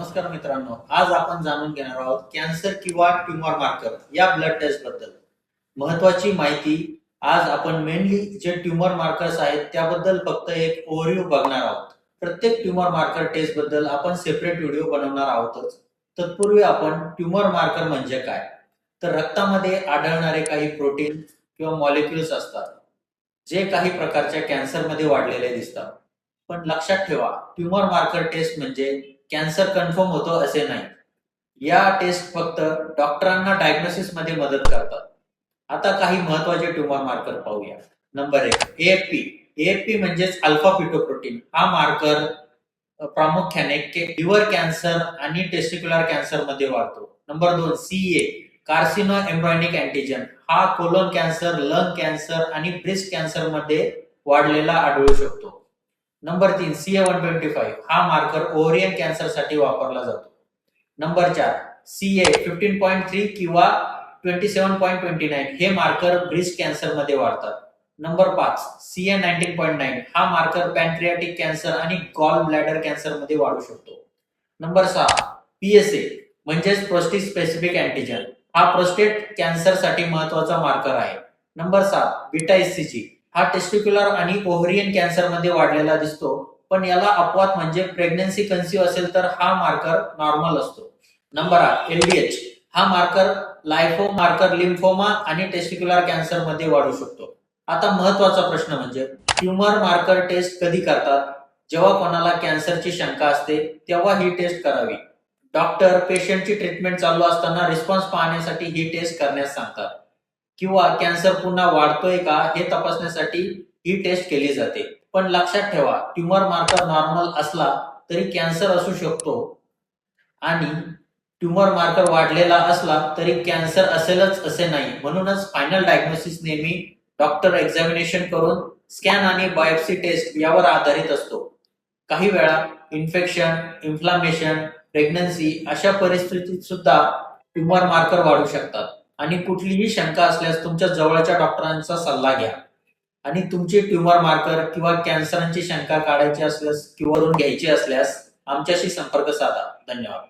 नमस्कार मित्रांनो, आज आपण जाणून घेणार आहोत कॅन्सर किंवा ट्यूमर मार्कर या ब्लड टेस्ट बद्दल महत्वाची माहिती। आज आपण मेनली जे ट्यूमर मार्कर्स आहेत त्याबद्दल फक्त एक ओव्हरव्ह्यू बघणार आहोत। प्रत्येक ट्यूमर मार्कर टेस्ट बद्दल आपण सेपरेट व्हिडिओ बनवणार आहोतच। तत्पूर्वी आपण ट्यूमर मार्कर म्हणजे काय, तर रक्तामध्ये आढळणारे काही प्रोटीन किंवा मॉलिक्युल्स असतात जे काही प्रकारच्या कॅन्सरमध्ये वाढलेले दिसतात। पण लक्षात ठेवा, ट्यूमर मार्कर टेस्ट म्हणजे कॅन्सर कन्फर्म होतो असे नाही। या टेस्ट फक्त डॉक्टरांना डायग्नोसिस मध्ये मदत करतात। आता काही महत्वाचे ट्यूमर मार्कर पाहूया। Number 1, AFP. एएफपी म्हणजेच अल्फा फिटोप्रोटीन। हा मार्कर प्रामुख्याने लिव्हर कॅन्सर आणि टेस्टिक्युलर कॅन्सर मध्ये वाढतो। Number 2, CA कार्सिनो embryonic antigen. हा कोलन कॅन्सर, लंग कॅन्सर आणि ब्रेस्ट कॅन्सर मध्ये वाढलेला आढळू शकतो। Number 3, CA125। हा मार्कर ओव्हरियन कॅन्सर साठी वापरला जातो। नंबर 4, CA15.3 किंवा 27.29। हे मार्कर ब्रेस्ट कॅन्सर मध्ये वाढतात। Number 5, CA19.9। हा मार्कर पॅनक्रियाटिक कॅन्सर आणि गॉल ब्लॅडर कॅन्सर मध्ये वाढू शकतो। नंबर 6, PSA म्हणजेच प्रोस्टेट स्पेसिफिक अँटीजन। हा प्रोस्टेट कॅन्सर साठी महत्वाचा मार्कर आहे। Number 7, beta HCG। हा टेस्टिक्युलर आणि ओव्हरियन कॅन्सर मध्ये वाढलेला दिसतो, पण याला अपवाद म्हणजे प्रेग्नन्सी कन्सीव्ह असेल तर हा मार्कर नॉर्मल असतो। Number 8, LDH। हा मार्कर लायफो मार्कर लिम्फोमा आणि टेस्टिक्युलर कॅन्सर मध्ये वाढू शकतो। आता महत्वाचा प्रश्न म्हणजे ट्यूमर मार्कर टेस्ट कधी करतात? जेव्हा कोणाला कॅन्सरची शंका असते तेव्हा ही टेस्ट करावी। डॉक्टर पेशंटची ट्रीटमेंट चालू असताना रिस्पॉन्स पाहण्यासाठी ही टेस्ट करण्यास सांगतात, किंवा कॅन्सर पुन्हा वाढतोय का हे तपासण्यासाठी ही टेस्ट केली जाते। पण लक्षात ठेवा, ट्यूमर मार्कर नॉर्मल असला तरी कॅन्सर असू शकतो आणि ट्यूमर मार्कर वाढलेला असला तरी कॅन्सर असेलच असे नाही। म्हणूनच फायनल डायग्नोसिस नेहमी डॉक्टर एक्झामिनेशन करून स्कॅन आणि बायोप्सी टेस्ट यावर आधारित असतो। काही वेळा इन्फेक्शन, इन्फ्लामेशन, प्रेग्नन्सी अशा परिस्थितीत सुद्धा ट्यूमर मार्कर वाढू शकतात। आणि कुठलीही शंका असल्यास तुमच्या जवळच्या डॉक्टरांचा सल्ला घ्या। आणि तुमचे ट्यूमर मार्कर किंवा कॅन्सरची शंका काढायची असल्यास किंवा घ्यायची असल्यास आमच्याशी संपर्क साधा। धन्यवाद।